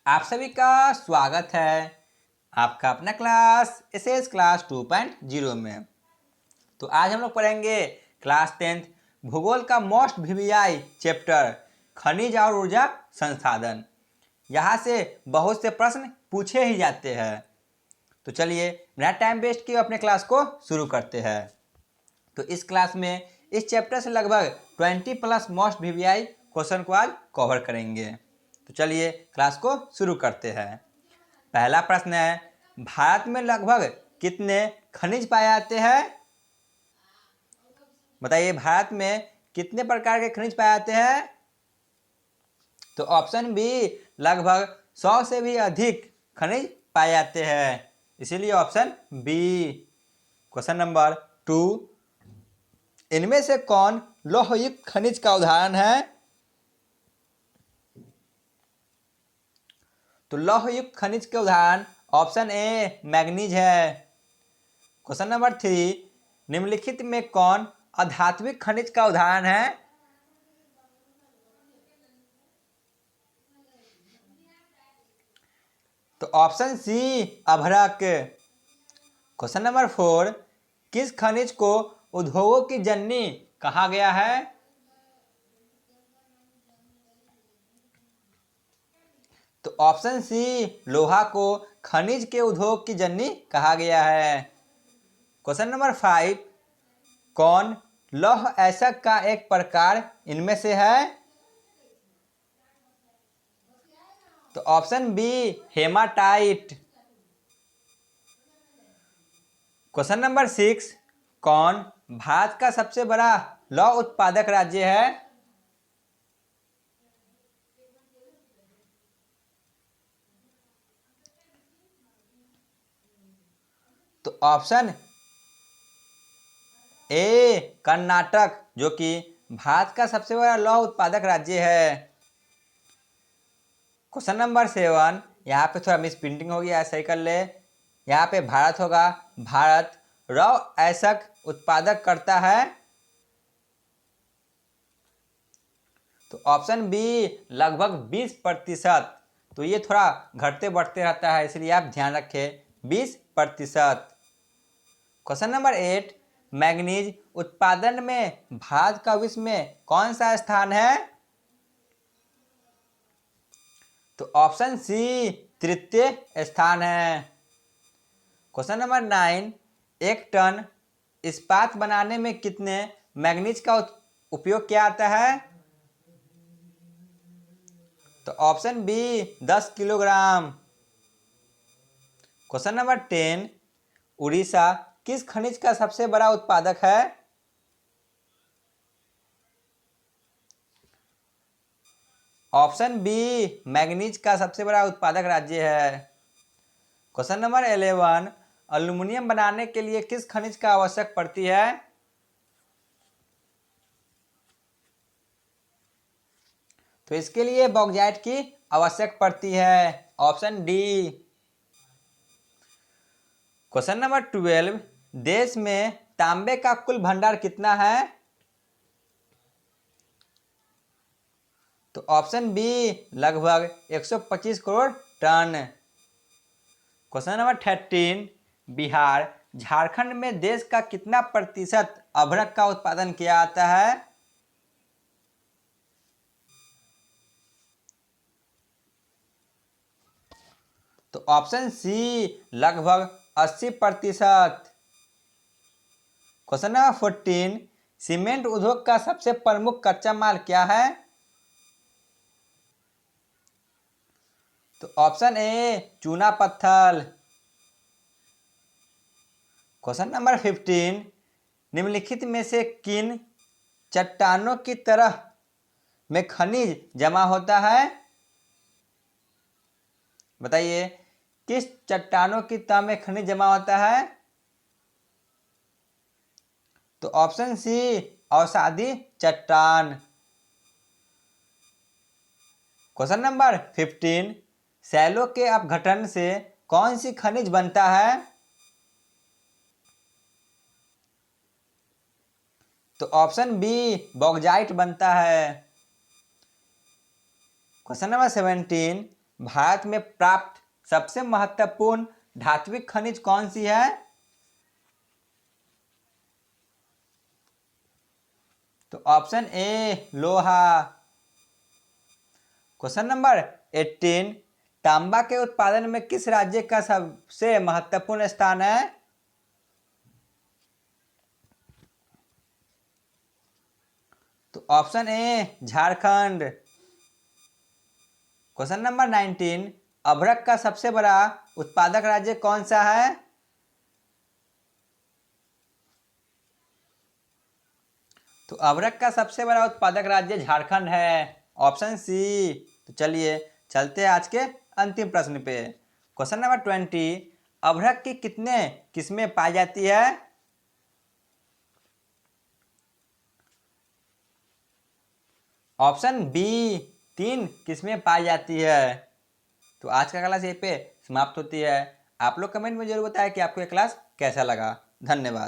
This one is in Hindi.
आप सभी का स्वागत है आपका अपना क्लास एसएस क्लास 2.0 में। तो आज हम लोग पढ़ेंगे क्लास 10th भूगोल का मोस्ट वीवीआई चैप्टर खनिज और ऊर्जा संसाधन। यहाँ से बहुत से प्रश्न पूछे ही जाते हैं। तो चलिए बिना टाइम वेस्ट किए अपने क्लास को शुरू करते हैं। तो इस क्लास में इस चैप्टर से लगभग 20+ मोस्ट वीवीआई क्वेश्चन को आज कवर करेंगे। तो चलिए क्लास को शुरू करते हैं। पहला प्रश्न है, भारत में लगभग कितने खनिज पाए जाते हैं? बताइए, भारत में कितने प्रकार के खनिज पाए जाते हैं? तो ऑप्शन बी, लगभग 100 से भी अधिक खनिज पाए जाते हैं, इसीलिए ऑप्शन बी। क्वेश्चन नंबर 2, इनमें से कौन लौहयुक्त खनिज का उदाहरण है? तो लौहयुक्त खनिज के उदाहरण ऑप्शन ए मैग्नीज है। क्वेश्चन नंबर 3, निम्नलिखित में कौन अधात्विक खनिज का उदाहरण है? तो ऑप्शन सी अभ्रक। क्वेश्चन नंबर 4, किस खनिज को उद्योगों की जननी कहा गया है? तो ऑप्शन सी लोहा को खनिज के उद्योग की जननी कहा गया है। क्वेश्चन नंबर 5, कौन लौह अयस्क का एक प्रकार इनमें से है? तो option B hematite. Question number 6, कौन भारत का सबसे बड़ा लौह उत्पादक राज्य है? तो ऑप्शन ए कर्नाटक, जो कि भारत का सबसे बड़ा लौह उत्पादक राज्य है। क्वेश्चन नंबर 7, यहाँ पे थोड़ा मिस प्रिंटिंग हो गया, सही कर ले। यहाँ पे भारत होगा, भारत लौह अयस्क उत्पादक करता है। तो ऑप्शन बी लगभग 20%। तो ये थोड़ा घटते बढ़ते रहता है, इसलिए आप ध्यान रखें 20%। क्वेश्चन नंबर 8, मैग्नीज उत्पादन में भारत का विश्व में कौन सा स्थान है? तो ऑप्शन सी तृतीय स्थान है। क्वेश्चन नंबर 9, 1 टन इस्पात बनाने में कितने मैग्नीज का उपयोग किया जाता है? तो option B 10 kilogram. Question number 10, Orissa किस खनिज का सबसे बड़ा उत्पादक है? ऑप्शन बी मैग्नीज का सबसे बड़ा उत्पादक राज्य है। क्वेश्चन नंबर 11, एल्यूमिनियम बनाने के लिए किस खनिज का आवश्यक पड़ती है? तो इसके लिए बॉक्साइट की आवश्यक पड़ती है, ऑप्शन डी। क्वेश्चन नंबर 12, देश में तांबे का कुल भंडार कितना है? तो ऑप्शन बी लगभग 125 crore tonne. Question number 13, Bihar Jharkhand में देश का कितना प्रतिशत अभ्रक का उत्पादन किया जाता है? तो ऑप्शन सी लगभग 80%। क्वेश्चन नंबर 14, सीमेंट उद्योग का सबसे प्रमुख कच्चा माल क्या है? तो ऑप्शन ए चूना पत्थर। क्वेश्चन नंबर 15, निम्नलिखित में से किन चट्टानों की तरह में खनिज जमा होता है? बताइए, किस चट्टानों की तह में खनिज जमा होता है? तो ऑप्शन सी अवसादी चट्टान। क्वेश्चन नंबर 15, शैलों के अपघटन से कौन सी खनिज बनता है? तो ऑप्शन बी बॉक्साइट बनता है। क्वेश्चन नंबर 17, भारत में प्राप्त सबसे महत्वपूर्ण धात्विक खनिज कौन सी है? तो ऑप्शन ए लोहा। क्वेश्चन नंबर 18, तांबा के उत्पादन में किस राज्य का सबसे महत्वपूर्ण स्थान है? तो option A Jharkhand. Question number 19, अभ्रक का सबसे बड़ा उत्पादक राज्य कौन सा है? तो अभ्रक का सबसे बड़ा उत्पादक राज्य झारखंड है, ऑप्शन सी। तो चलिए चलते हैं आज के अंतिम प्रश्न पे। क्वेश्चन नंबर 20, अभ्रक की कितने किस्में पाई जाती है? ऑप्शन बी 3 किस्में पाई जाती है। तो आज का क्लास यहीं पे समाप्त होती है। आप लोग कमेंट में जरूर बताएं कि आपको ये क्लास कैसा लगा। धन्यवाद।